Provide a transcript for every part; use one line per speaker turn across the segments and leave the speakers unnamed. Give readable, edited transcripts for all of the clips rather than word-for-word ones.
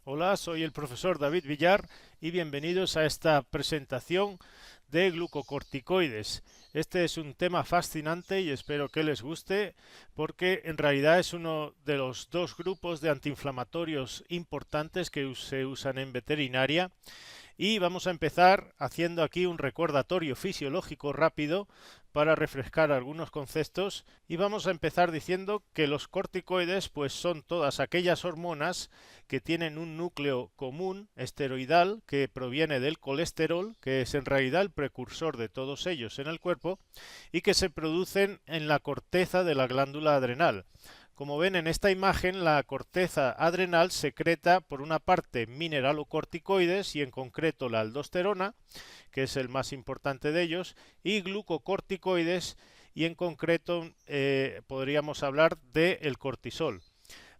Hola, soy el profesor David Villar y bienvenidos a esta presentación de glucocorticoides. Este es un tema fascinante y espero que les guste porque en realidad es uno de los dos grupos de antiinflamatorios importantes que se usan en veterinaria. Y vamos a empezar haciendo aquí un recordatorio fisiológico rápido para refrescar algunos conceptos y vamos a empezar diciendo que los corticoides pues son todas aquellas hormonas que tienen un núcleo común esteroidal que proviene del colesterol, que es en realidad el precursor de todos ellos en el cuerpo, y que se producen en la corteza de la glándula adrenal. Como ven en esta imagen, la corteza adrenal secreta por una parte mineralocorticoides y en concreto la aldosterona, que es el más importante de ellos, y glucocorticoides y en concreto podríamos hablar del cortisol.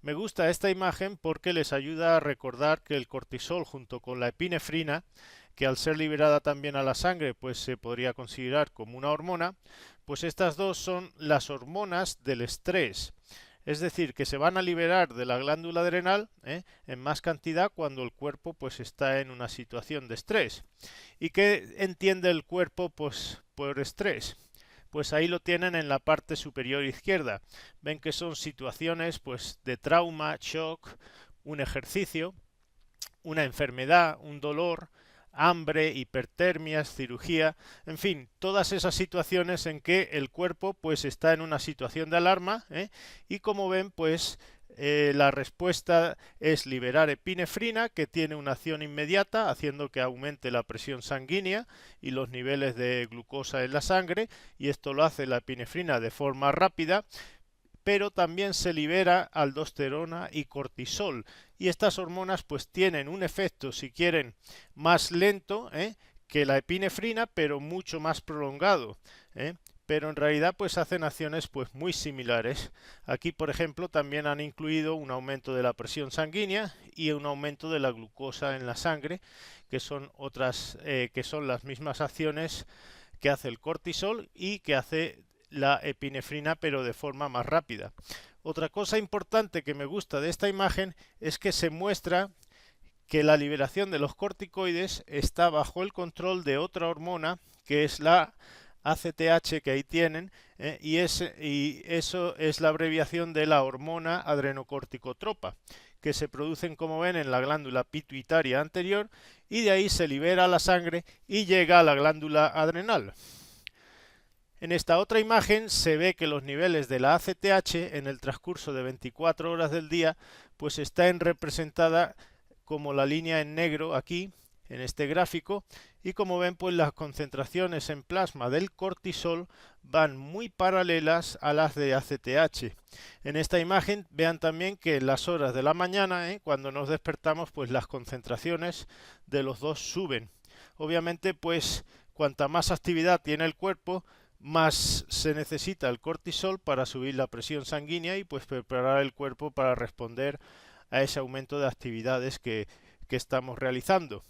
Me gusta esta imagen porque les ayuda a recordar que el cortisol junto con la epinefrina, que al ser liberada también a la sangre pues se podría considerar como una hormona, pues estas dos son las hormonas del estrés. Es decir, que se van a liberar de la glándula adrenal en más cantidad cuando el cuerpo pues está en una situación de estrés. ¿Y qué entiende el cuerpo pues, por estrés? Pues ahí lo tienen en la parte superior izquierda. Ven que son situaciones pues de trauma, shock, un ejercicio, una enfermedad, un dolor, hambre, hipertermias, cirugía, en fin, todas esas situaciones en que el cuerpo pues está en una situación de alarma y como ven pues la respuesta es liberar epinefrina, que tiene una acción inmediata haciendo que aumente la presión sanguínea y los niveles de glucosa en la sangre, y esto lo hace la epinefrina de forma rápida, pero también se libera aldosterona y cortisol, y estas hormonas pues tienen un efecto, si quieren, más lento que la epinefrina, pero mucho más prolongado, pero en realidad pues hacen acciones pues muy similares. Aquí por ejemplo también han incluido un aumento de la presión sanguínea y un aumento de la glucosa en la sangre, que son otras que son las mismas acciones que hace el cortisol y que hace la epinefrina, pero de forma más rápida. Otra cosa importante que me gusta de esta imagen es que se muestra que la liberación de los corticoides está bajo el control de otra hormona, que es la ACTH, que ahí tienen, y eso es la abreviación de la hormona adrenocorticotropa, que se producen, como ven, en la glándula pituitaria anterior, y de ahí se libera a la sangre y llega a la glándula adrenal. En esta otra imagen se ve que los niveles de la ACTH en el transcurso de 24 horas del día pues está representada como la línea en negro aquí en este gráfico, y como ven pues las concentraciones en plasma del cortisol van muy paralelas a las de ACTH. En esta imagen vean también que en las horas de la mañana cuando nos despertamos pues las concentraciones de los dos suben. Obviamente pues cuanta más actividad tiene el cuerpo, más se necesita el cortisol para subir la presión sanguínea y pues preparar el cuerpo para responder a ese aumento de actividades que estamos realizando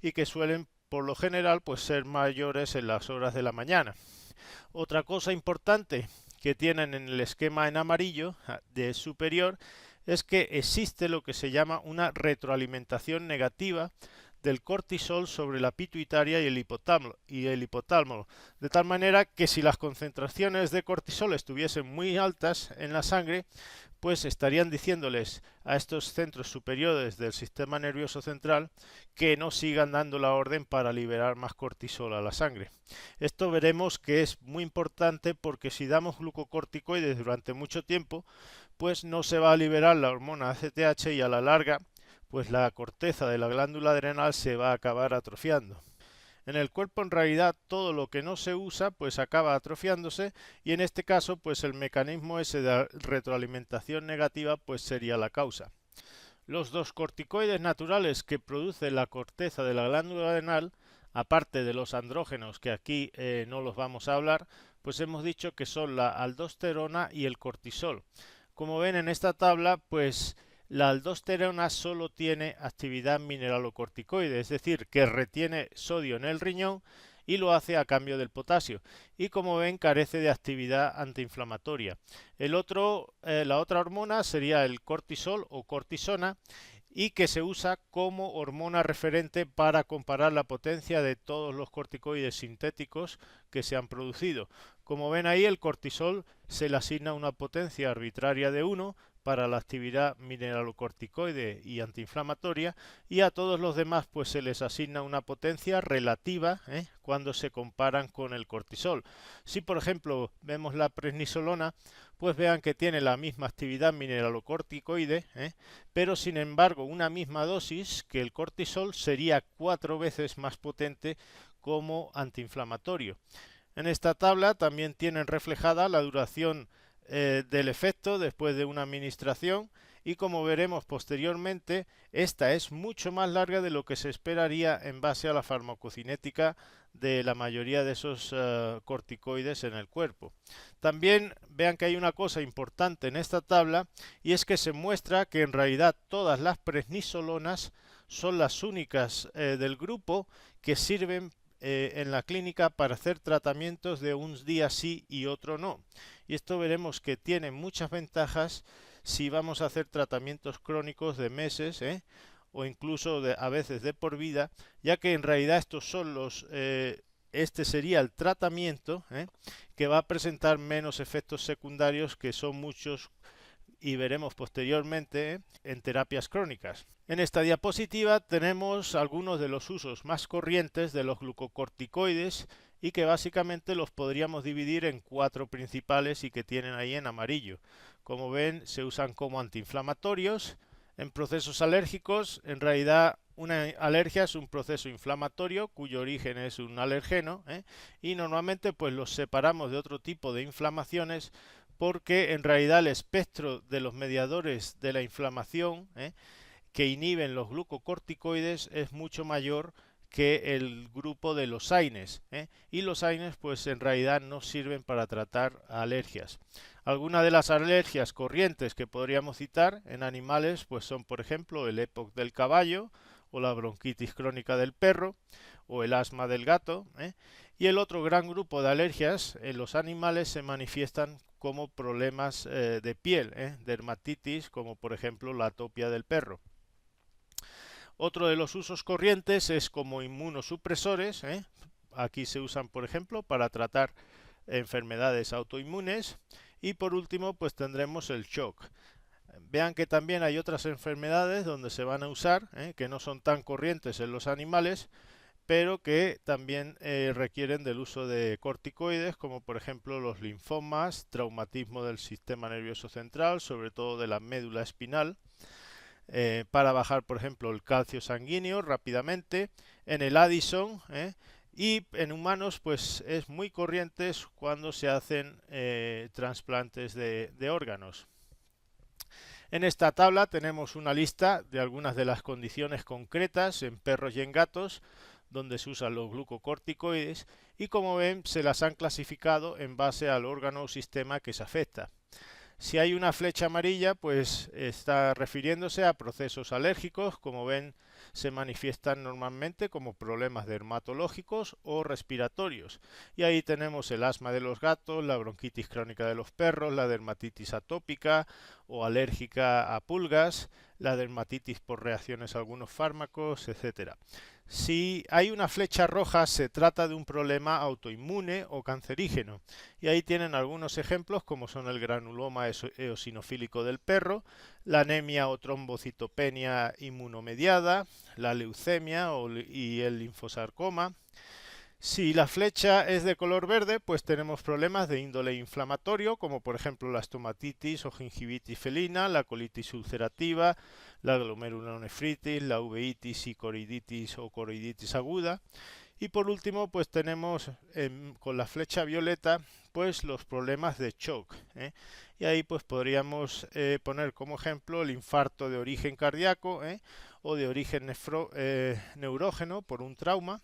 y que suelen por lo general pues ser mayores en las horas de la mañana. Otra cosa importante que tienen en el esquema en amarillo de superior es que existe lo que se llama una retroalimentación negativa del cortisol sobre la pituitaria y el hipotálamo, de tal manera que si las concentraciones de cortisol estuviesen muy altas en la sangre, pues estarían diciéndoles a estos centros superiores del sistema nervioso central que no sigan dando la orden para liberar más cortisol a la sangre. Esto veremos que es muy importante porque si damos glucocorticoides durante mucho tiempo, pues no se va a liberar la hormona ACTH y a la larga pues la corteza de la glándula adrenal se va a acabar atrofiando. En el cuerpo en realidad todo lo que no se usa pues acaba atrofiándose, y en este caso pues el mecanismo ese de retroalimentación negativa pues sería la causa. Los dos corticoides naturales que produce la corteza de la glándula adrenal, aparte de los andrógenos que aquí no los vamos a hablar, pues hemos dicho que son la aldosterona y el cortisol. Como ven en esta tabla pues la aldosterona solo tiene actividad mineralocorticoide, es decir, que retiene sodio en el riñón y lo hace a cambio del potasio, y como ven carece de actividad antiinflamatoria. La otra hormona sería el cortisol o cortisona, y que se usa como hormona referente para comparar la potencia de todos los corticoides sintéticos que se han producido. Como ven ahí, el cortisol se le asigna una potencia arbitraria de 1 para la actividad mineralocorticoide y antiinflamatoria, y a todos los demás pues se les asigna una potencia relativa cuando se comparan con el cortisol. Si por ejemplo vemos la prednisolona, pues vean que tiene la misma actividad mineralocorticoide, pero sin embargo una misma dosis que el cortisol sería 4 veces más potente como antiinflamatorio. En esta tabla también tienen reflejada la duración del efecto después de una administración, y como veremos posteriormente, esta es mucho más larga de lo que se esperaría en base a la farmacocinética de la mayoría de esos corticoides en el cuerpo. También vean que hay una cosa importante en esta tabla, y es que se muestra que en realidad todas las prednisolonas son las únicas del grupo que sirven en la clínica para hacer tratamientos de un día sí y otro no. Y esto veremos que tiene muchas ventajas si vamos a hacer tratamientos crónicos de meses, o incluso a veces de por vida, ya que en realidad estos son este sería el tratamiento que va a presentar menos efectos secundarios, que son muchos y veremos posteriormente en terapias crónicas. En esta diapositiva tenemos algunos de los usos más corrientes de los glucocorticoides, y que básicamente los podríamos dividir en 4 principales y que tienen ahí en amarillo. Como ven, se usan como antiinflamatorios. En procesos alérgicos, en realidad una alergia es un proceso inflamatorio cuyo origen es un alergeno, y normalmente pues los separamos de otro tipo de inflamaciones, porque en realidad el espectro de los mediadores de la inflamación que inhiben los glucocorticoides es mucho mayor que el grupo de los AINES, y los AINES pues en realidad no sirven para tratar alergias. Algunas de las alergias corrientes que podríamos citar en animales pues son por ejemplo el EPOC del caballo, o la bronquitis crónica del perro, o el asma del gato, y el otro gran grupo de alergias en los animales se manifiestan como problemas de piel, dermatitis, como por ejemplo la atopia del perro. Otro de los usos corrientes es como inmunosupresores. Aquí se usan, por ejemplo, para tratar enfermedades autoinmunes. Y por último, pues tendremos el shock. Vean que también hay otras enfermedades donde se van a usar, que no son tan corrientes en los animales, pero que también requieren del uso de corticoides, como por ejemplo los linfomas, traumatismo del sistema nervioso central, sobre todo de la médula espinal, para bajar, por ejemplo, el calcio sanguíneo rápidamente, en el Addison, y en humanos pues es muy corriente cuando se hacen trasplantes de órganos. En esta tabla tenemos una lista de algunas de las condiciones concretas en perros y en gatos donde se usan los glucocorticoides, y como ven se las han clasificado en base al órgano o sistema que se afecta. Si hay una flecha amarilla, pues está refiriéndose a procesos alérgicos. Como ven, se manifiestan normalmente como problemas dermatológicos o respiratorios. Y ahí tenemos el asma de los gatos, la bronquitis crónica de los perros, la dermatitis atópica o alérgica a pulgas, la dermatitis por reacciones a algunos fármacos, etcétera. Si hay una flecha roja, se trata de un problema autoinmune o cancerígeno. Y ahí tienen algunos ejemplos, como son el granuloma eosinofílico del perro, la anemia o trombocitopenia inmunomediada, la leucemia y el linfosarcoma. Si la flecha es de color verde, pues tenemos problemas de índole inflamatorio, como por ejemplo la estomatitis o gingivitis felina, la colitis ulcerativa, la glomerulonefritis, la uveitis y coriditis o coroiditis aguda. Y por último, pues tenemos con la flecha violeta pues los problemas de shock, y ahí pues podríamos poner como ejemplo el infarto de origen cardíaco, o de origen neurógeno por un trauma.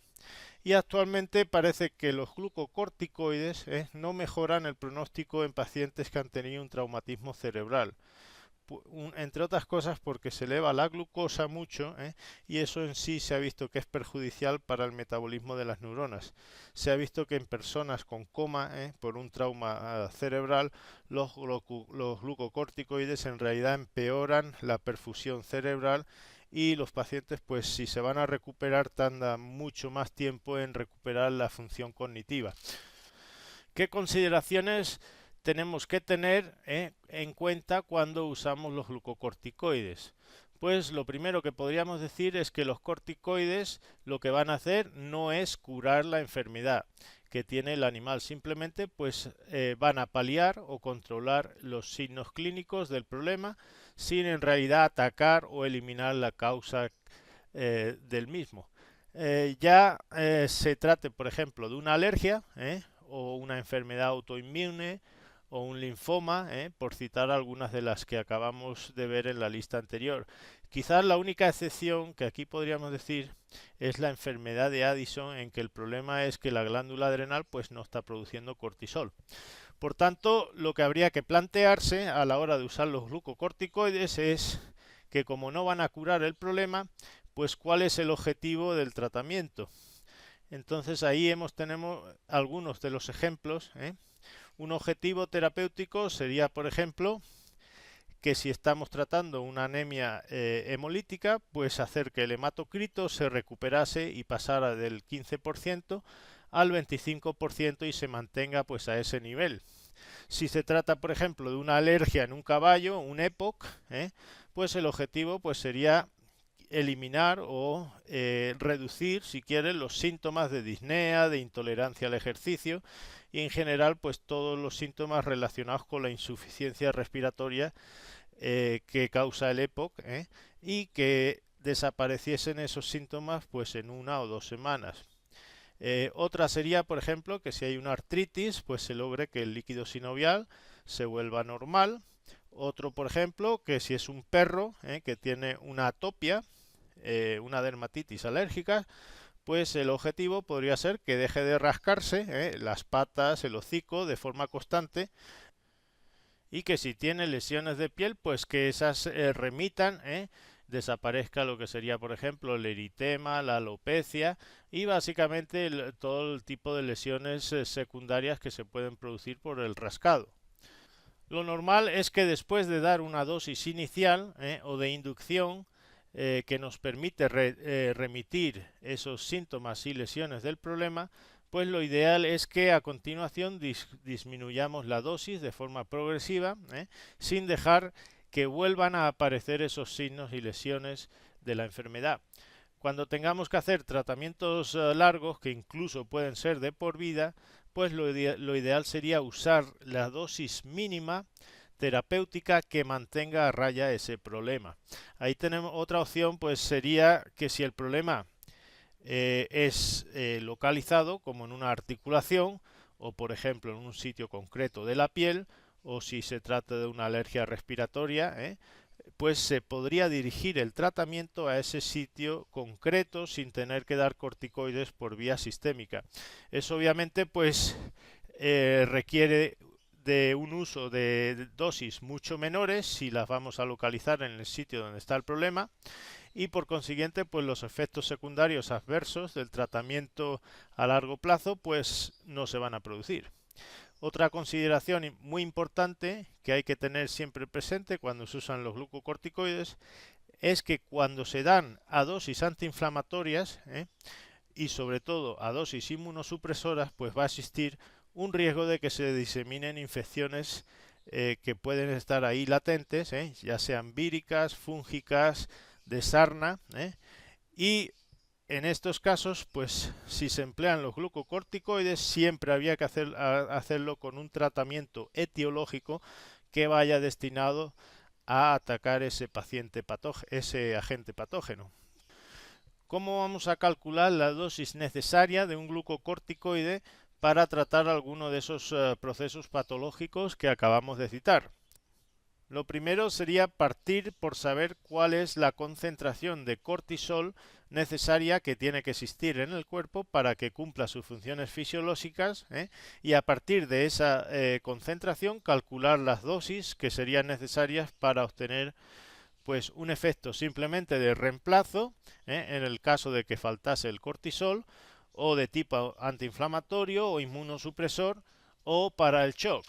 Y actualmente parece que los glucocorticoides no mejoran el pronóstico en pacientes que han tenido un traumatismo cerebral, entre otras cosas porque se eleva la glucosa mucho, y eso en sí se ha visto que es perjudicial para el metabolismo de las neuronas. Se ha visto que en personas con coma por un trauma cerebral, los glucocorticoides en realidad empeoran la perfusión cerebral y los pacientes, pues si se van a recuperar, tardan mucho más tiempo en recuperar la función cognitiva. ¿Qué consideraciones tenemos que tener en cuenta cuando usamos los glucocorticoides? Pues lo primero que podríamos decir es que los corticoides lo que van a hacer no es curar la enfermedad que tiene el animal, simplemente pues van a paliar o controlar los signos clínicos del problema sin en realidad atacar o eliminar la causa del mismo. Se trate, por ejemplo, de una alergia o una enfermedad autoinmune o un linfoma, por citar algunas de las que acabamos de ver en la lista anterior. Quizás la única excepción que aquí podríamos decir es la enfermedad de Addison, en que el problema es que la glándula adrenal pues no está produciendo cortisol. Por tanto, lo que habría que plantearse a la hora de usar los glucocorticoides es que, como no van a curar el problema, pues cuál es el objetivo del tratamiento. Entonces ahí tenemos algunos de los ejemplos. Un objetivo terapéutico sería, por ejemplo, que si estamos tratando una anemia hemolítica, pues hacer que el hematocrito se recuperase y pasara del 15% al 25% y se mantenga pues a ese nivel. Si se trata, por ejemplo, de una alergia en un caballo, un EPOC, pues el objetivo pues sería eliminar o reducir, si quieren, los síntomas de disnea, de intolerancia al ejercicio y en general pues todos los síntomas relacionados con la insuficiencia respiratoria que causa el EPOC y que desapareciesen esos síntomas pues en 1 o 2 semanas. Otra sería, por ejemplo, que si hay una artritis, pues se logre que el líquido sinovial se vuelva normal. Otro, por ejemplo, que si es un perro que tiene una atopia, una dermatitis alérgica, pues el objetivo podría ser que deje de rascarse las patas, el hocico de forma constante y que si tiene lesiones de piel, pues que esas remitan, desaparezca lo que sería, por ejemplo, el eritema, la alopecia y básicamente todo el tipo de lesiones secundarias que se pueden producir por el rascado. Lo normal es que después de dar una dosis inicial o de inducción que nos permite remitir esos síntomas y lesiones del problema, pues lo ideal es que a continuación disminuyamos la dosis de forma progresiva, sin dejar que vuelvan a aparecer esos signos y lesiones de la enfermedad. Cuando tengamos que hacer tratamientos largos, que incluso pueden ser de por vida, pues lo ideal sería usar la dosis mínima terapéutica que mantenga a raya ese problema. Ahí tenemos otra opción, pues sería que si el problema es localizado, como en una articulación o por ejemplo en un sitio concreto de la piel, o si se trata de una alergia respiratoria, pues se podría dirigir el tratamiento a ese sitio concreto sin tener que dar corticoides por vía sistémica. Eso obviamente pues requiere de un uso de dosis mucho menores si las vamos a localizar en el sitio donde está el problema y por consiguiente pues los efectos secundarios adversos del tratamiento a largo plazo pues no se van a producir. Otra consideración muy importante que hay que tener siempre presente cuando se usan los glucocorticoides es que cuando se dan a dosis antiinflamatorias y sobre todo a dosis inmunosupresoras, pues va a existir un riesgo de que se diseminen infecciones que pueden estar ahí latentes, ya sean víricas, fúngicas, de sarna, y en estos casos, pues si se emplean los glucocorticoides, siempre había que hacerlo con un tratamiento etiológico que vaya destinado a atacar ese agente patógeno. ¿Cómo vamos a calcular la dosis necesaria de un glucocorticoide para tratar alguno de esos procesos patológicos que acabamos de citar? Lo primero sería partir por saber cuál es la concentración de cortisol necesaria que tiene que existir en el cuerpo para que cumpla sus funciones fisiológicas y a partir de esa concentración calcular las dosis que serían necesarias para obtener pues un efecto simplemente de reemplazo en el caso de que faltase el cortisol o de tipo antiinflamatorio o inmunosupresor o para el shock.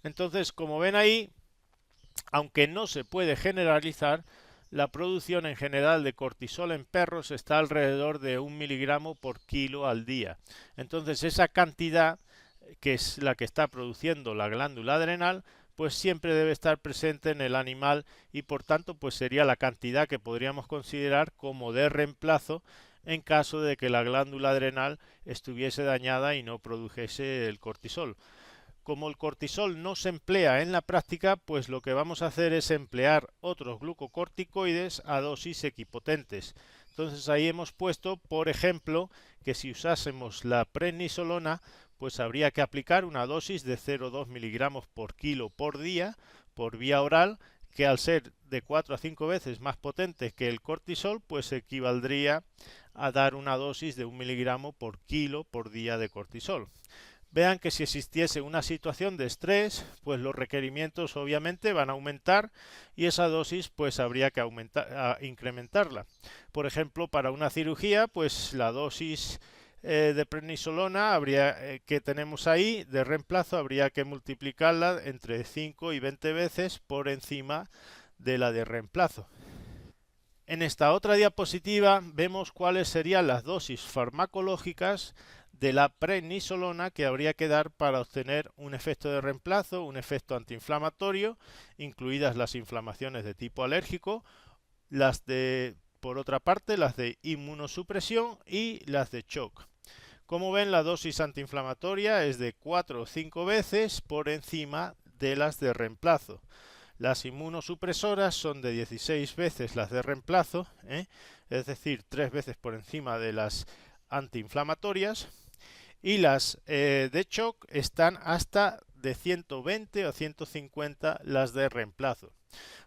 Entonces, como ven ahí, aunque no se puede generalizar, la producción en general de cortisol en perros está alrededor de 1 miligramo por kilo al día. Entonces esa cantidad, que es la que está produciendo la glándula adrenal, pues siempre debe estar presente en el animal y por tanto pues sería la cantidad que podríamos considerar como de reemplazo en caso de que la glándula adrenal estuviese dañada y no produjese el cortisol. Como el cortisol no se emplea en la práctica, pues lo que vamos a hacer es emplear otros glucocorticoides a dosis equipotentes. Entonces ahí hemos puesto, por ejemplo, que si usásemos la prednisolona, pues habría que aplicar una dosis de 0,2 miligramos por kilo por día por vía oral, que al ser de 4 a 5 veces más potente que el cortisol, pues equivaldría a dar una dosis de 1 miligramo por kilo por día de cortisol. Vean que si existiese una situación de estrés, pues los requerimientos obviamente van a aumentar y esa dosis pues habría que incrementarla. Por ejemplo, para una cirugía, pues la dosis de prednisolona que tenemos ahí de reemplazo habría que multiplicarla entre 5 y 20 veces por encima de la de reemplazo. En esta otra diapositiva vemos cuáles serían las dosis farmacológicas de la prednisolona que habría que dar para obtener un efecto de reemplazo, un efecto antiinflamatorio, incluidas las inflamaciones de tipo alérgico, por otra parte, las de inmunosupresión y las de shock. Como ven, la dosis antiinflamatoria es de 4 o 5 veces por encima de las de reemplazo. Las inmunosupresoras son de 16 veces las de reemplazo, es decir, 3 veces por encima de las antiinflamatorias, y las de shock están hasta de 120 o 150 las de reemplazo.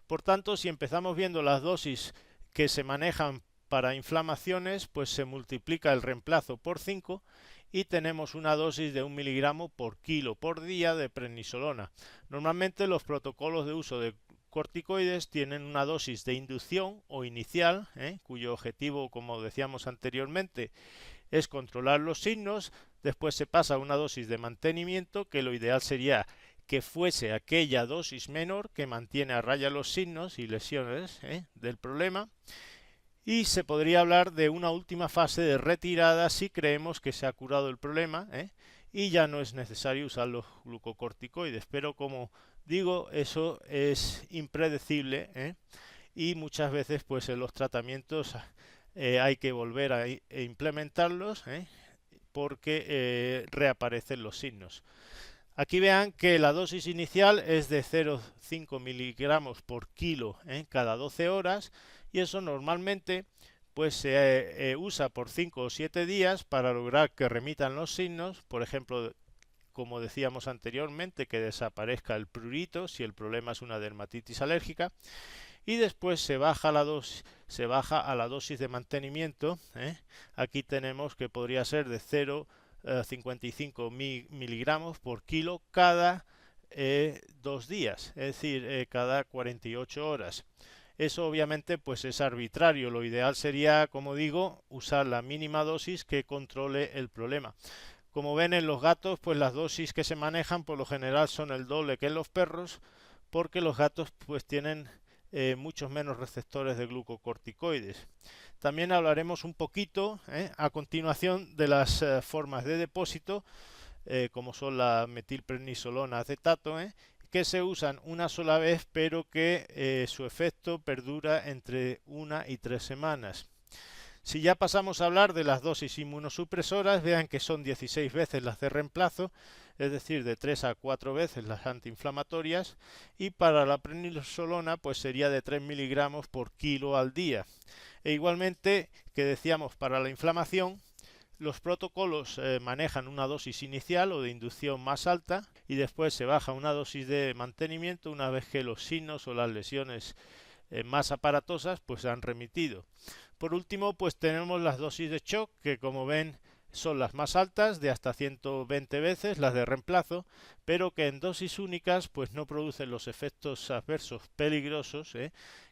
Por tanto, si empezamos viendo las dosis que se manejan para inflamaciones, pues se multiplica el reemplazo por 5 y tenemos una dosis de 1 miligramo por kilo por día de prednisolona. Normalmente los protocolos de uso de corticoides tienen una dosis de inducción o inicial, cuyo objetivo, como decíamos anteriormente, es controlar los signos. Después se pasa a una dosis de mantenimiento, que lo ideal sería que fuese aquella dosis menor que mantiene a raya los signos y lesiones del problema. Y se podría hablar de una última fase de retirada si creemos que se ha curado el problema y ya no es necesario usar los glucocorticoides. Pero como digo, eso es impredecible y muchas veces pues en los tratamientos hay que volver a implementarlos porque reaparecen los signos. Aquí vean que la dosis inicial es de 0,5 miligramos por kilo cada 12 horas y eso normalmente pues se usa por 5 o 7 días para lograr que remitan los signos, por ejemplo, como decíamos anteriormente, que desaparezca el prurito si el problema es una dermatitis alérgica, y después se baja a la dosis de mantenimiento. Aquí tenemos que podría ser de 0,55 miligramos por kilo cada 2 días, es decir, cada 48 horas. Eso obviamente pues es arbitrario. Lo ideal sería, como digo, usar la mínima dosis que controle el problema. Como ven en los gatos, pues las dosis que se manejan por lo general son el doble que en los perros, porque los gatos pues tienen muchos menos receptores de glucocorticoides. También hablaremos un poquito a continuación de las formas de depósito, como son la metilprednisolona acetato, que se usan una sola vez, pero que su efecto perdura entre 1 y 3 semanas. Si ya pasamos a hablar de las dosis inmunosupresoras, vean que son 16 veces las de reemplazo, es decir, de 3 a 4 veces las antiinflamatorias, y para la prednisolona pues sería de 3 miligramos por kilo al día. E igualmente, que decíamos, para la inflamación, los protocolos manejan una dosis inicial o de inducción más alta y después se baja una dosis de mantenimiento una vez que los signos o las lesiones más aparatosas pues han remitido. Por último, pues tenemos las dosis de shock, que como ven son las más altas, de hasta 120 veces las de reemplazo, pero que en dosis únicas pues no producen los efectos adversos peligrosos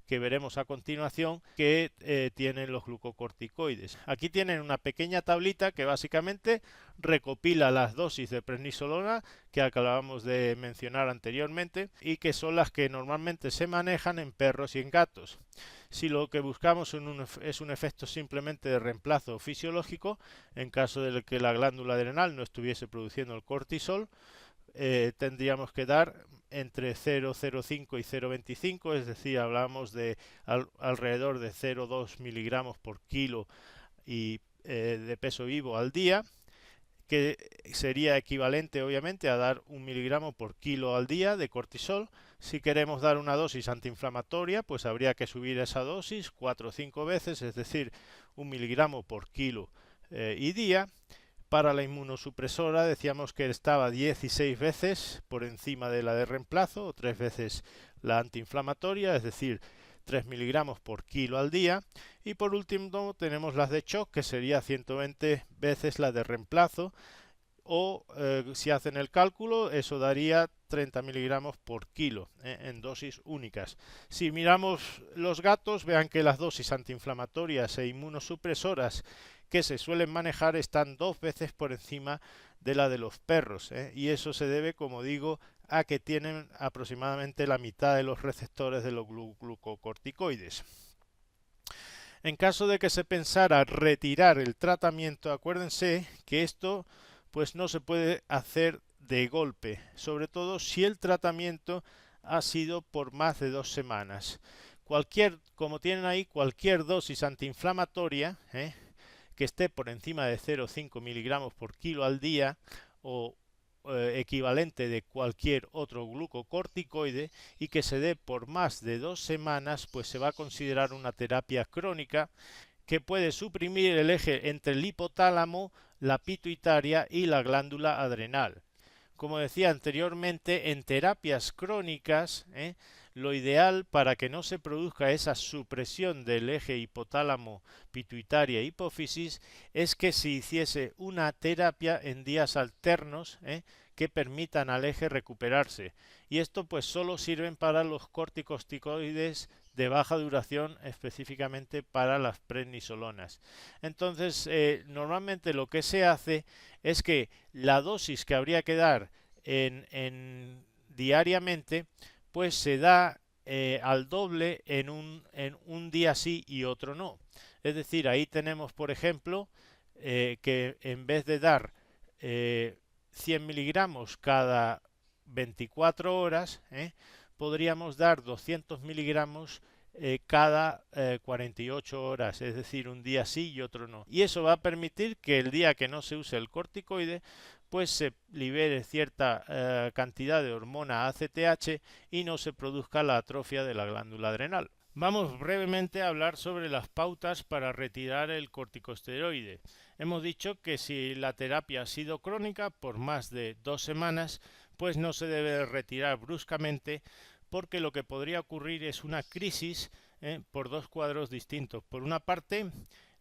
que veremos a continuación que tienen los glucocorticoides. Aquí tienen una pequeña tablita que básicamente recopila las dosis de prednisolona que acabamos de mencionar anteriormente y que son las que normalmente se manejan en perros y en gatos. Si lo que buscamos es un efecto simplemente de reemplazo fisiológico, en caso de que la glándula adrenal no estuviese produciendo el cortisol, tendríamos que dar entre 0,05 y 0,25, es decir, hablamos de alrededor de 0,2 miligramos por kilo de peso vivo al día, que sería equivalente obviamente a dar 1 miligramo por kilo al día de cortisol. Si queremos dar una dosis antiinflamatoria, pues habría que subir esa dosis 4 o 5 veces, es decir, 1 miligramo por kilo y día. Para la inmunosupresora decíamos que estaba 16 veces por encima de la de reemplazo o 3 veces la antiinflamatoria, es decir, 3 miligramos por kilo al día. Y por último tenemos las de shock, que sería 120 veces la de reemplazo, o si hacen el cálculo, eso daría 30 miligramos por kilo en dosis únicas. Si miramos los gatos, vean que las dosis antiinflamatorias e inmunosupresoras que se suelen manejar están 2 veces por encima de la de los perros, y eso se debe, como digo, a que tienen aproximadamente la mitad de los receptores de los glucocorticoides. En caso de que se pensara retirar el tratamiento, acuérdense que esto pues no se puede hacer de golpe, sobre todo si el tratamiento ha sido por más de 2 semanas. Como tienen ahí, cualquier dosis antiinflamatoria, que esté por encima de 0,5 miligramos por kilo al día o equivalente de cualquier otro glucocorticoide y que se dé por más de 2 semanas, pues se va a considerar una terapia crónica que puede suprimir el eje entre el hipotálamo, la pituitaria y la glándula adrenal. Como decía anteriormente, en terapias crónicas, lo ideal para que no se produzca esa supresión del eje hipotálamo, pituitaria, hipófisis, es que se hiciese una terapia en días alternos, que permitan al eje recuperarse. Y esto pues solo sirven para los corticosteroides de baja duración, específicamente para las prednisolonas. Entonces, normalmente lo que se hace es que la dosis que habría que dar diariamente, pues se da al doble en un día sí y otro no. Es decir, ahí tenemos, por ejemplo, que en vez de dar 100 miligramos cada 24 horas, podríamos dar 200 miligramos cada 48 horas, es decir, un día sí y otro no. Y eso va a permitir que el día que no se use el corticoide, pues se libere cierta cantidad de hormona ACTH y no se produzca la atrofia de la glándula adrenal. Vamos brevemente a hablar sobre las pautas para retirar el corticosteroide. Hemos dicho que si la terapia ha sido crónica por más de 2 semanas, pues no se debe retirar bruscamente, porque lo que podría ocurrir es una crisis por 2 cuadros distintos. Por una parte,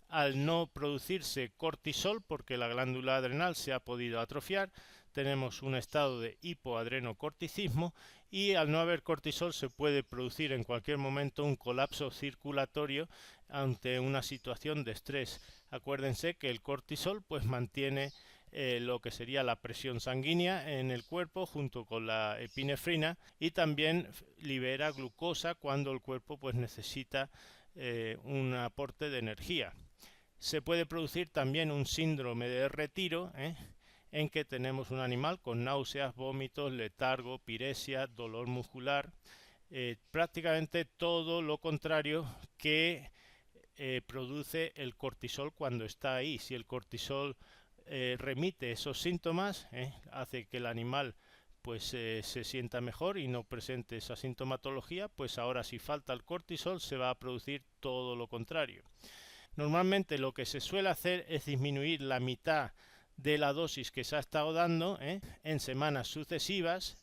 al no producirse cortisol, porque la glándula adrenal se ha podido atrofiar, tenemos un estado de hipoadrenocorticismo, y al no haber cortisol se puede producir en cualquier momento un colapso circulatorio ante una situación de estrés. Acuérdense que el cortisol pues mantiene lo que sería la presión sanguínea en el cuerpo junto con la epinefrina, y también libera glucosa cuando el cuerpo pues necesita un aporte de energía. Se puede producir también un síndrome de retiro, en que tenemos un animal con náuseas, vómitos, letargo, piresia, dolor muscular, prácticamente todo lo contrario que produce el cortisol cuando está ahí. Si el cortisol remite esos síntomas, hace que el animal pues se sienta mejor y no presente esa sintomatología, pues ahora si falta el cortisol se va a producir todo lo contrario. Normalmente lo que se suele hacer es disminuir la mitad de la dosis que se ha estado dando en semanas sucesivas,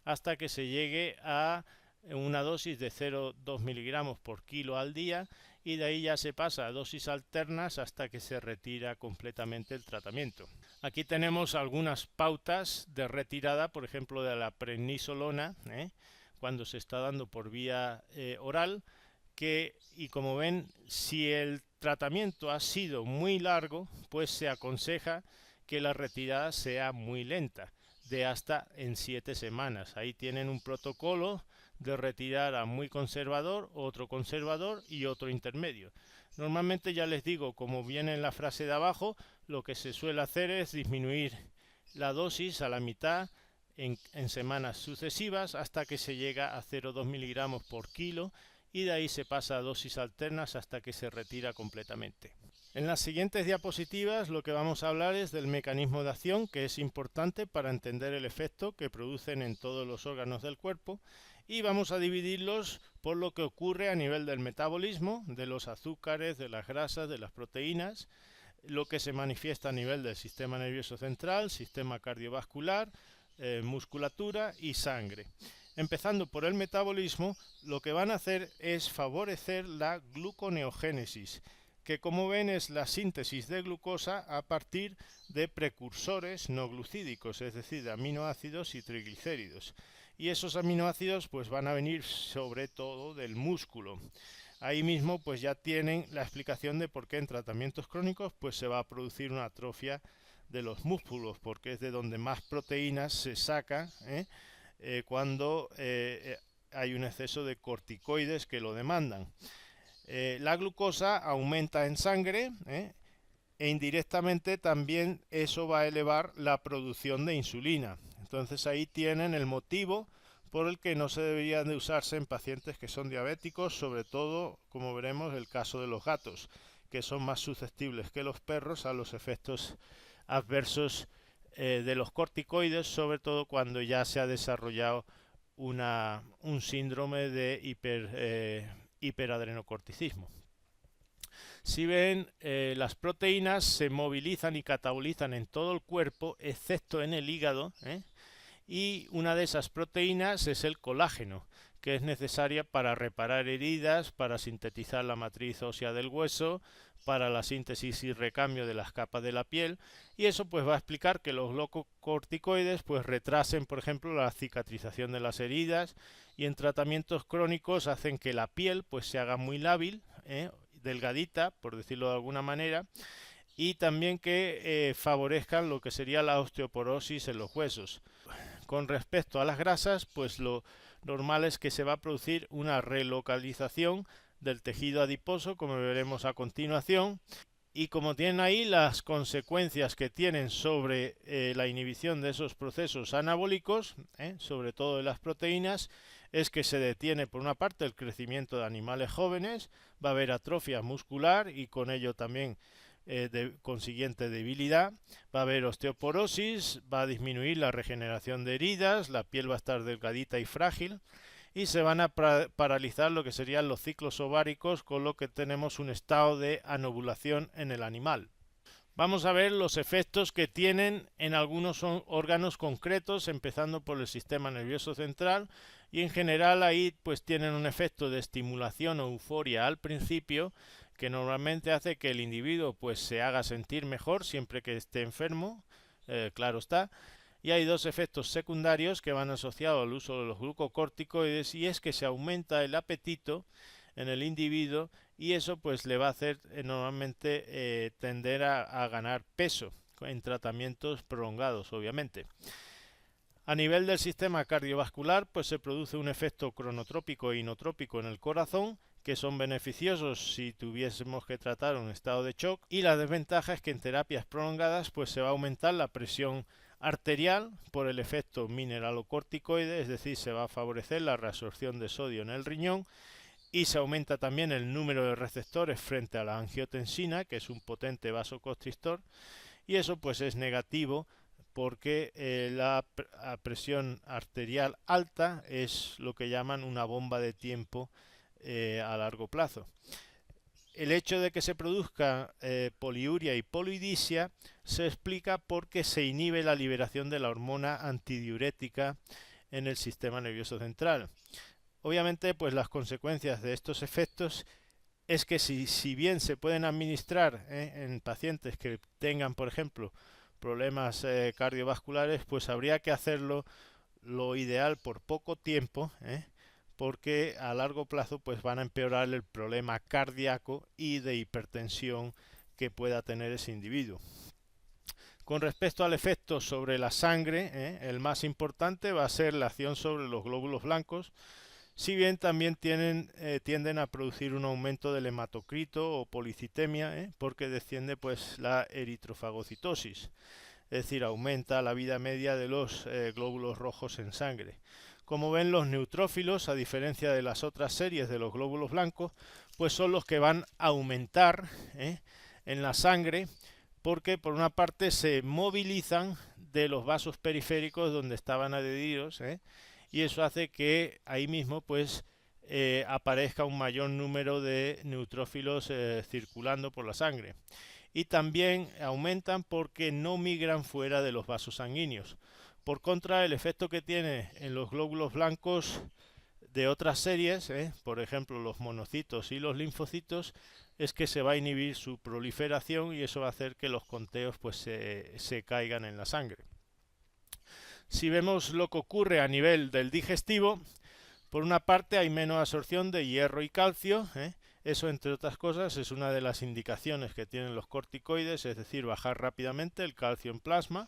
hasta que se llegue a una dosis de 0,2 miligramos por kilo al día, y de ahí ya se pasa a dosis alternas hasta que se retira completamente el tratamiento. Aquí tenemos algunas pautas de retirada, por ejemplo de la prednisolona, cuando se está dando por vía oral, y como ven, si el tratamiento ha sido muy largo, pues se aconseja que la retirada sea muy lenta, de hasta en 7 semanas. Ahí tienen un protocolo de retirada muy conservador, otro conservador y otro intermedio. Normalmente, ya les digo, como viene en la frase de abajo, lo que se suele hacer es disminuir la dosis a la mitad en semanas sucesivas hasta que se llega a 0,2 miligramos por kilo, y de ahí se pasa a dosis alternas hasta que se retira completamente. En las siguientes diapositivas lo que vamos a hablar es del mecanismo de acción, que es importante para entender el efecto que producen en todos los órganos del cuerpo, y vamos a dividirlos por lo que ocurre a nivel del metabolismo, de los azúcares, de las grasas, de las proteínas, lo que se manifiesta a nivel del sistema nervioso central, sistema cardiovascular, musculatura y sangre. Empezando por el metabolismo, lo que van a hacer es favorecer la gluconeogénesis, que como ven es la síntesis de glucosa a partir de precursores no glucídicos, es decir, de aminoácidos y triglicéridos. Y esos aminoácidos pues van a venir sobre todo del músculo. Ahí mismo pues ya tienen la explicación de por qué en tratamientos crónicos pues se va a producir una atrofia de los músculos, porque es de donde más proteínas se saca cuando hay un exceso de corticoides que lo demandan. La glucosa aumenta en sangre e indirectamente también eso va a elevar la producción de insulina. Entonces ahí tienen el motivo por el que no se debería de usarse en pacientes que son diabéticos, sobre todo, como veremos, el caso de los gatos, que son más susceptibles que los perros a los efectos adversos de los corticoides, sobre todo cuando ya se ha desarrollado un síndrome de hiperadrenocorticismo. Si ven, las proteínas se movilizan y catabolizan en todo el cuerpo, excepto en el hígado, y una de esas proteínas es el colágeno, que es necesaria para reparar heridas, para sintetizar la matriz ósea del hueso, para la síntesis y recambio de las capas de la piel, y eso pues va a explicar que los glucocorticoides pues retrasen, por ejemplo, la cicatrización de las heridas, y en tratamientos crónicos hacen que la piel pues se haga muy lábil, delgadita, por decirlo de alguna manera, y también que favorezcan lo que sería la osteoporosis en los huesos. Con respecto a las grasas, pues lo normal es que se va a producir una relocalización del tejido adiposo, como veremos a continuación, y como tienen ahí las consecuencias que tienen sobre la inhibición de esos procesos anabólicos, sobre todo de las proteínas, es que se detiene por una parte el crecimiento de animales jóvenes, va a haber atrofia muscular y con ello también consiguiente debilidad, va a haber osteoporosis, va a disminuir la regeneración de heridas, la piel va a estar delgadita y frágil, y se van a paralizar lo que serían los ciclos ováricos, con lo que tenemos un estado de anovulación en el animal. Vamos a ver los efectos que tienen en algunos órganos concretos, empezando por el sistema nervioso central, y en general ahí pues tienen un efecto de estimulación o euforia al principio, que normalmente hace que el individuo pues se haga sentir mejor siempre que esté enfermo, claro está. Y hay dos efectos secundarios que van asociados al uso de los glucocorticoides, y es que se aumenta el apetito en el individuo, y eso pues le va a hacer normalmente tender a ganar peso en tratamientos prolongados, obviamente. A nivel del sistema cardiovascular, pues se produce un efecto cronotrópico e inotrópico en el corazón, que son beneficiosos si tuviésemos que tratar un estado de shock, y la desventaja es que en terapias prolongadas pues se va a aumentar la presión arterial por el efecto mineralocorticoide, es decir, se va a favorecer la reabsorción de sodio en el riñón, y se aumenta también el número de receptores frente a la angiotensina, que es un potente vasoconstrictor, y eso pues es negativo porque la presión arterial alta es lo que llaman una bomba de tiempo a largo plazo. El hecho de que se produzca poliuria y poliidisia se explica porque se inhibe la liberación de la hormona antidiurética en el sistema nervioso central. Obviamente, pues las consecuencias de estos efectos es que si bien se pueden administrar en pacientes que tengan, por ejemplo, problemas cardiovasculares, pues habría que hacerlo lo ideal por poco tiempo, porque a largo plazo pues van a empeorar el problema cardíaco y de hipertensión que pueda tener ese individuo. Con respecto al efecto sobre la sangre, el más importante va a ser la acción sobre los glóbulos blancos, si bien también tienden a producir un aumento del hematocrito o policitemia, porque desciende pues la eritrofagocitosis, es decir, aumenta la vida media de los glóbulos rojos en sangre. Como ven, los neutrófilos, a diferencia de las otras series de los glóbulos blancos, pues son los que van a aumentar en la sangre, porque por una parte se movilizan de los vasos periféricos donde estaban adheridos, y eso hace que ahí mismo pues aparezca un mayor número de neutrófilos circulando por la sangre. Y también aumentan porque no migran fuera de los vasos sanguíneos. Por contra, el efecto que tiene en los glóbulos blancos de otras series, por ejemplo los monocitos y los linfocitos, es que se va a inhibir su proliferación y eso va a hacer que los conteos pues se caigan en la sangre. Si vemos lo que ocurre a nivel del digestivo, por una parte hay menos absorción de hierro y calcio, eso entre otras cosas es una de las indicaciones que tienen los corticoides, es decir, bajar rápidamente el calcio en plasma,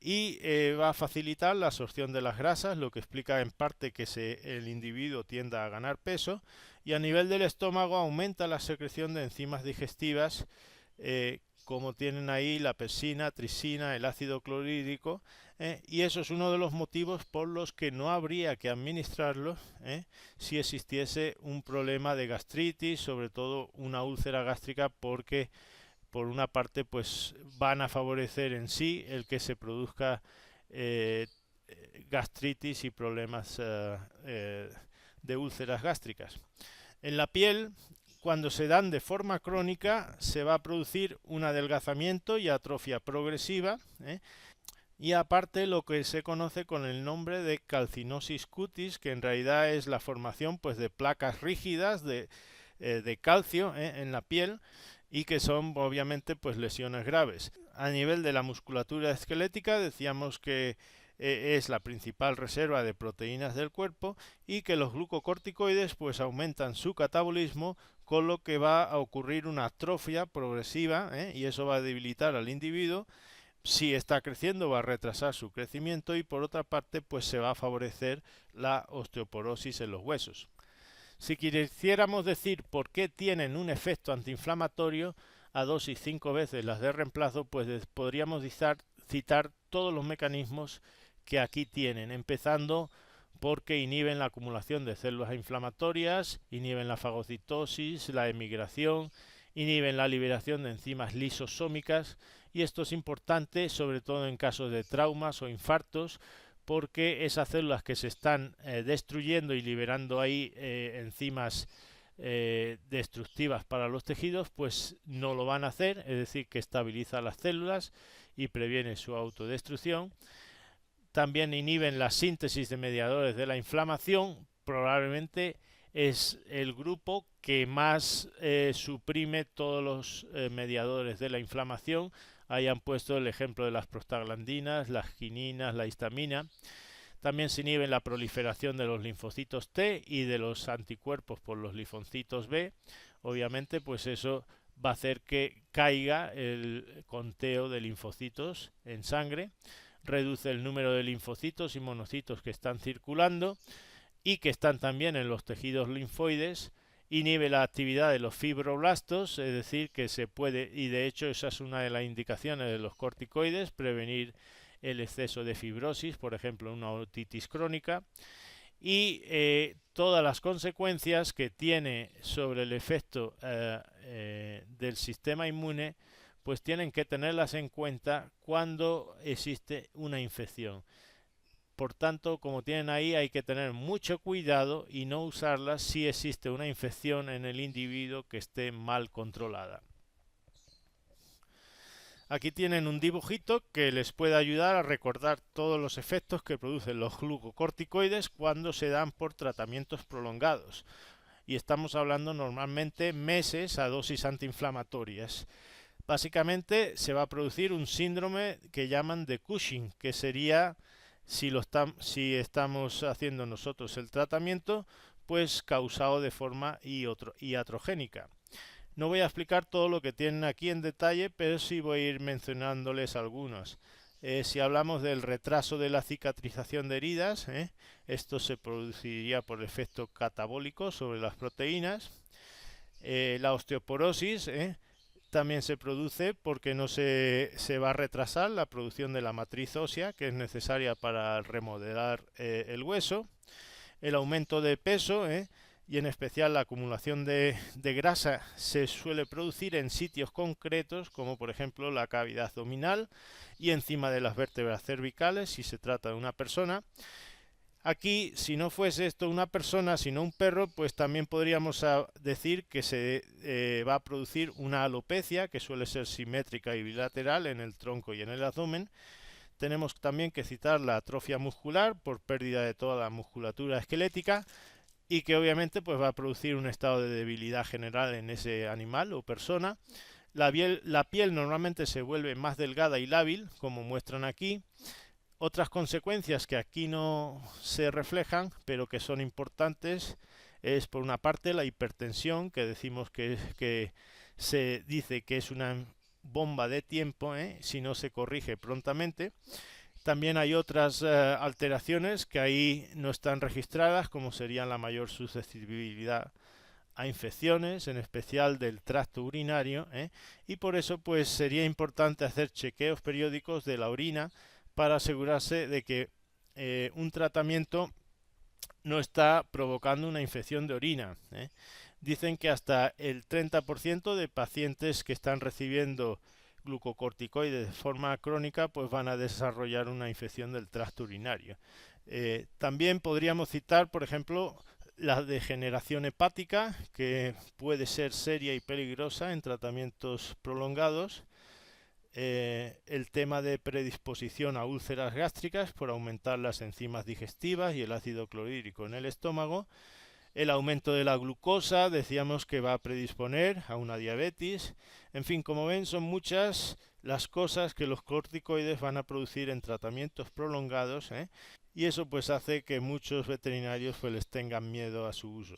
y va a facilitar la absorción de las grasas, lo que explica en parte que el individuo tienda a ganar peso, y a nivel del estómago aumenta la secreción de enzimas digestivas, como tienen ahí la pepsina, tripsina, el ácido clorhídrico, y eso es uno de los motivos por los que no habría que administrarlo si existiese un problema de gastritis, sobre todo una úlcera gástrica, porque por una parte pues van a favorecer en sí el que se produzca gastritis y problemas de úlceras gástricas. En la piel, cuando se dan de forma crónica, se va a producir un adelgazamiento y atrofia progresiva, y aparte lo que se conoce con el nombre de calcinosis cutis, que en realidad es la formación pues de placas rígidas de calcio en la piel, y que son obviamente pues lesiones graves. A nivel de la musculatura esquelética decíamos que es la principal reserva de proteínas del cuerpo y que los glucocorticoides pues aumentan su catabolismo, con lo que va a ocurrir una atrofia progresiva y eso va a debilitar al individuo. Si está creciendo va a retrasar su crecimiento y por otra parte pues se va a favorecer la osteoporosis en los huesos. Si quisiéramos decir por qué tienen un efecto antiinflamatorio a dosis 5 veces las de reemplazo, pues podríamos citar todos los mecanismos que aquí tienen, empezando porque inhiben la acumulación de células inflamatorias, inhiben la fagocitosis, la emigración, inhiben la liberación de enzimas lisosómicas, y esto es importante sobre todo en casos de traumas o infartos, porque esas células que se están destruyendo y liberando ahí enzimas destructivas para los tejidos, pues no lo van a hacer, es decir, que estabiliza las células y previene su autodestrucción. También inhiben la síntesis de mediadores de la inflamación, probablemente es el grupo que más suprime todos los mediadores de la inflamación. Hayan puesto el ejemplo de las prostaglandinas, las quininas, la histamina. También se inhibe la proliferación de los linfocitos T y de los anticuerpos por los linfocitos B. Obviamente, pues eso va a hacer que caiga el conteo de linfocitos en sangre, reduce el número de linfocitos y monocitos que están circulando y que están también en los tejidos linfoides, inhibe la actividad de los fibroblastos, es decir, que se puede, y de hecho esa es una de las indicaciones de los corticoides, prevenir el exceso de fibrosis, por ejemplo una otitis crónica, y todas las consecuencias que tiene sobre el efecto del sistema inmune, pues tienen que tenerlas en cuenta cuando existe una infección. Por tanto, como tienen ahí, hay que tener mucho cuidado y no usarlas si existe una infección en el individuo que esté mal controlada. Aquí tienen un dibujito que les puede ayudar a recordar todos los efectos que producen los glucocorticoides cuando se dan por tratamientos prolongados. Y estamos hablando normalmente meses a dosis antiinflamatorias. Básicamente se va a producir un síndrome que llaman de Cushing, que sería si estamos haciendo nosotros el tratamiento, pues causado de forma iatrogénica. No voy a explicar todo lo que tienen aquí en detalle, pero sí voy a ir mencionándoles algunos. Si hablamos del retraso de la cicatrización de heridas, esto se produciría por efecto catabólico sobre las proteínas. La osteoporosis también se produce porque no se va a retrasar la producción de la matriz ósea, que es necesaria para remodelar el hueso. El aumento de peso y en especial la acumulación de grasa se suele producir en sitios concretos, como por ejemplo la cavidad abdominal y encima de las vértebras cervicales si se trata de una persona. Aquí, si no fuese esto una persona, sino un perro, pues también podríamos decir que se va a producir una alopecia, que suele ser simétrica y bilateral en el tronco y en el abdomen. Tenemos también que citar la atrofia muscular por pérdida de toda la musculatura esquelética y que obviamente pues va a producir un estado de debilidad general en ese animal o persona. La piel normalmente se vuelve más delgada y lábil, como muestran aquí. Otras consecuencias que aquí no se reflejan, pero que son importantes, es por una parte la hipertensión, que decimos que se dice que es una bomba de tiempo si no se corrige prontamente. También hay otras alteraciones que ahí no están registradas, como serían la mayor susceptibilidad a infecciones, en especial del tracto urinario, y por eso pues sería importante hacer chequeos periódicos de la orina para asegurarse de que un tratamiento no está provocando una infección de orina. Dicen que hasta el 30% de pacientes que están recibiendo glucocorticoides de forma crónica pues van a desarrollar una infección del tracto urinario. También podríamos citar, por ejemplo, la degeneración hepática, que puede ser seria y peligrosa en tratamientos prolongados. El tema de predisposición a úlceras gástricas por aumentar las enzimas digestivas y el ácido clorhídrico en el estómago. El aumento de la glucosa, decíamos que va a predisponer a una diabetes. En fin, como ven, son muchas las cosas que los corticoides van a producir en tratamientos prolongados, y eso pues hace que muchos veterinarios pues les tengan miedo a su uso.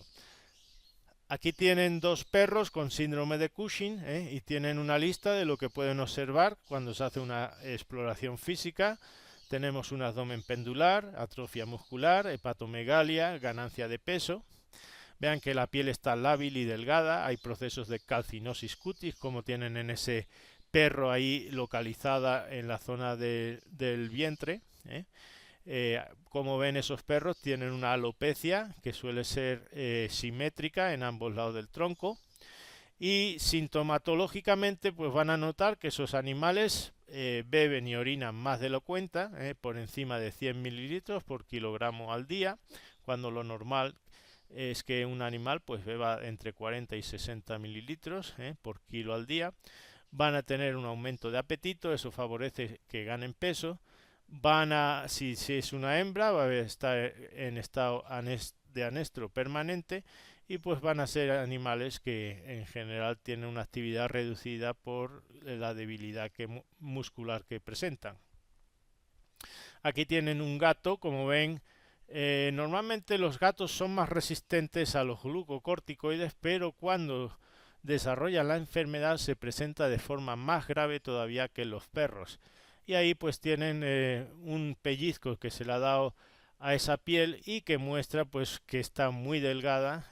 Aquí tienen dos perros con síndrome de Cushing y tienen una lista de lo que pueden observar cuando se hace una exploración física. Tenemos un abdomen pendular, atrofia muscular, hepatomegalia, ganancia de peso. Vean que la piel está lábil y delgada, hay procesos de calcinosis cutis como tienen en ese perro ahí localizada en la zona del vientre. Como ven, esos perros tienen una alopecia que suele ser simétrica en ambos lados del tronco, y sintomatológicamente pues van a notar que esos animales beben y orinan más de la cuenta, por encima de 100 mililitros por kilogramo al día, cuando lo normal es que un animal pues beba entre 40 y 60 mililitros por kilo al día. Van a tener un aumento de apetito, eso favorece que ganen peso. Si es una hembra, va a estar en estado de anestro permanente, y pues van a ser animales que en general tienen una actividad reducida por la debilidad muscular que presentan. Aquí tienen un gato, como ven. Normalmente los gatos son más resistentes a los glucocorticoides, pero cuando desarrollan la enfermedad se presenta de forma más grave todavía que los perros. Y ahí pues tienen un pellizco que se le ha dado a esa piel y que muestra pues que está muy delgada,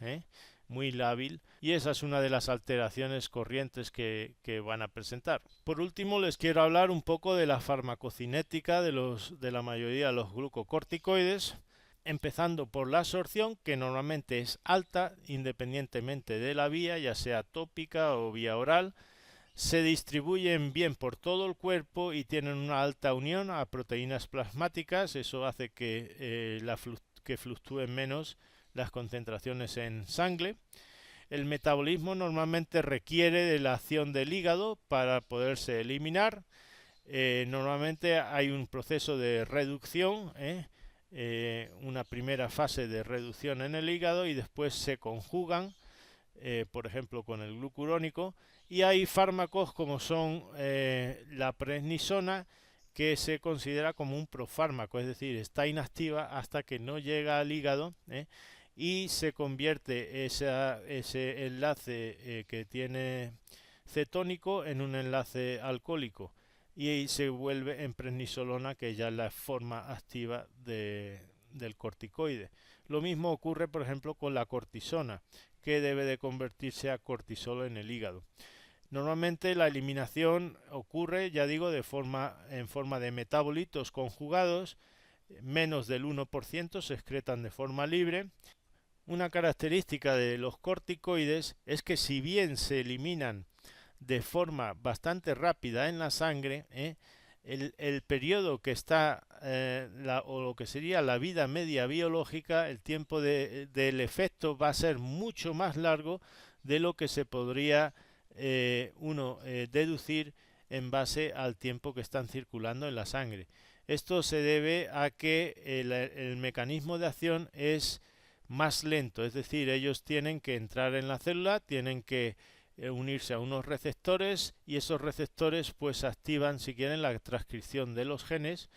muy lábil, y esa es una de las alteraciones corrientes que van a presentar. Por último, les quiero hablar un poco de la farmacocinética de la mayoría de los glucocorticoides, empezando por la absorción, que normalmente es alta independientemente de la vía, ya sea tópica o vía oral. Se distribuyen bien por todo el cuerpo y tienen una alta unión a proteínas plasmáticas. Eso hace que fluctúen menos las concentraciones en sangre. El metabolismo normalmente requiere de la acción del hígado para poderse eliminar. Normalmente hay un proceso de reducción, una primera fase de reducción en el hígado, y después se conjugan, por ejemplo con el glucurónico, y hay fármacos como son la prednisona, que se considera como un profármaco, es decir, está inactiva hasta que no llega al hígado, y se convierte ese enlace que tiene cetónico en un enlace alcohólico y ahí se vuelve en prednisolona, que ya es la forma activa del corticoide. Lo mismo ocurre, por ejemplo, con la cortisona, que debe de convertirse a cortisol en el hígado. Normalmente la eliminación ocurre, ya digo, en forma de metabolitos conjugados, menos del 1% se excretan de forma libre. Una característica de los corticoides es que si bien se eliminan de forma bastante rápida en la sangre, el periodo que está, o lo que sería la vida media biológica, el tiempo del efecto va a ser mucho más largo de lo que se podría uno deducir en base al tiempo que están circulando en la sangre. Esto se debe a que el mecanismo de acción es más lento, es decir, ellos tienen que entrar en la célula, tienen que unirse a unos receptores y esos receptores pues activan, si quieren, la transcripción de los genes,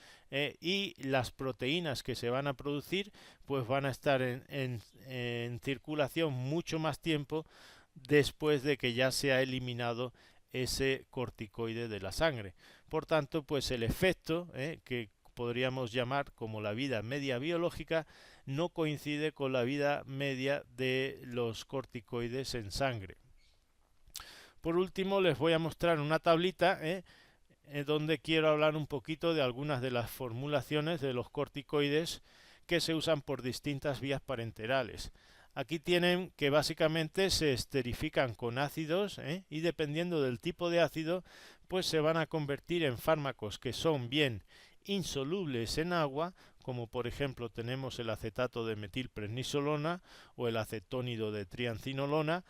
y las proteínas que se van a producir pues van a estar en circulación mucho más tiempo después de que ya se ha eliminado ese corticoide de la sangre. Por tanto, pues el efecto, que podríamos llamar como la vida media biológica, no coincide con la vida media de los corticoides en sangre. Por último, les voy a mostrar una tablita donde quiero hablar un poquito de algunas de las formulaciones de los corticoides que se usan por distintas vías parenterales. Aquí tienen que básicamente se esterifican con ácidos, y dependiendo del tipo de ácido pues se van a convertir en fármacos que son bien insolubles en agua, como por ejemplo tenemos el acetato de metilprednisolona o el acetónido de triancinolona.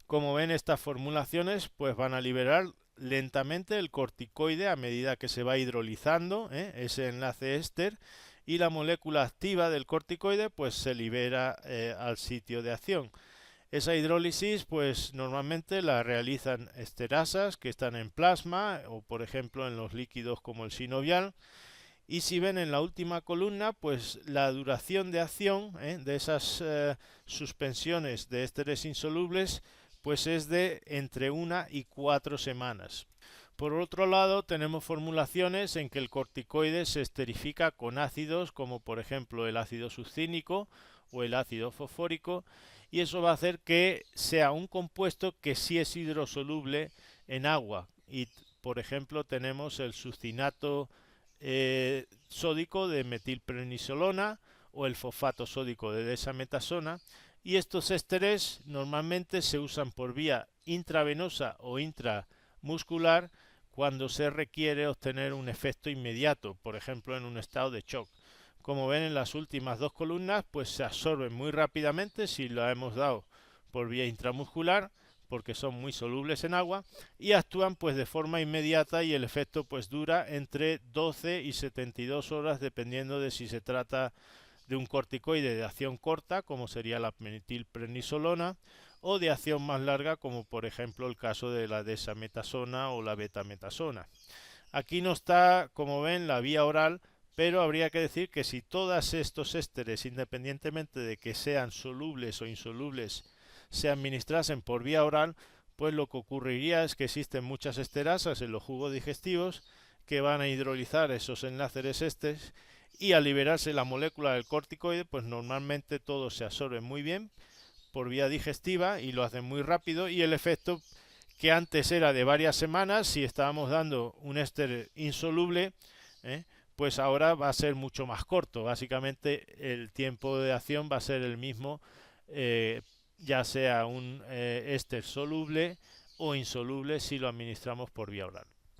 Como ven, estas formulaciones pues van a liberar lentamente el corticoide a medida que se va hidrolizando ese enlace éster, y la molécula activa del corticoide pues se libera al sitio de acción. Esa hidrólisis pues normalmente la realizan esterasas que están en plasma o por ejemplo en los líquidos como el sinovial. Y si ven en la última columna, pues la duración de acción de esas suspensiones de ésteres insolubles pues es de entre 1 y 4 semanas. Por otro lado, tenemos formulaciones en que el corticoide se esterifica con ácidos como por ejemplo el ácido succínico o el ácido fosfórico, y eso va a hacer que sea un compuesto que sí es hidrosoluble en agua. Y por ejemplo tenemos el succinato sódico de metilprednisolona o el fosfato sódico de desametasona, y estos ésteres normalmente se usan por vía intravenosa o intramuscular cuando se requiere obtener un efecto inmediato, por ejemplo en un estado de shock. Como ven en las últimas dos columnas, pues se absorben muy rápidamente si lo hemos dado por vía intramuscular, porque son muy solubles en agua, y actúan pues de forma inmediata, y el efecto pues dura entre 12 y 72 horas dependiendo de si se trata de un corticoide de acción corta como sería la metilprednisolona, o de acción más larga como por ejemplo el caso de la desametasona o la betametasona. Aquí no está, como ven, la vía oral, pero habría que decir que si todos estos ésteres, independientemente de que sean solubles o insolubles, se administrasen por vía oral, pues lo que ocurriría es que existen muchas esterasas en los jugos digestivos que van a hidrolizar esos enlaces ésteres, y al liberarse la molécula del corticoide, pues normalmente todo se absorbe muy bien por vía digestiva y lo hacen muy rápido, y el efecto que antes era de varias semanas si estábamos dando un éster insoluble, pues ahora va a ser mucho más corto. Básicamente el tiempo de acción va a ser el mismo, ya sea un éster soluble o insoluble si lo administramos por vía oral.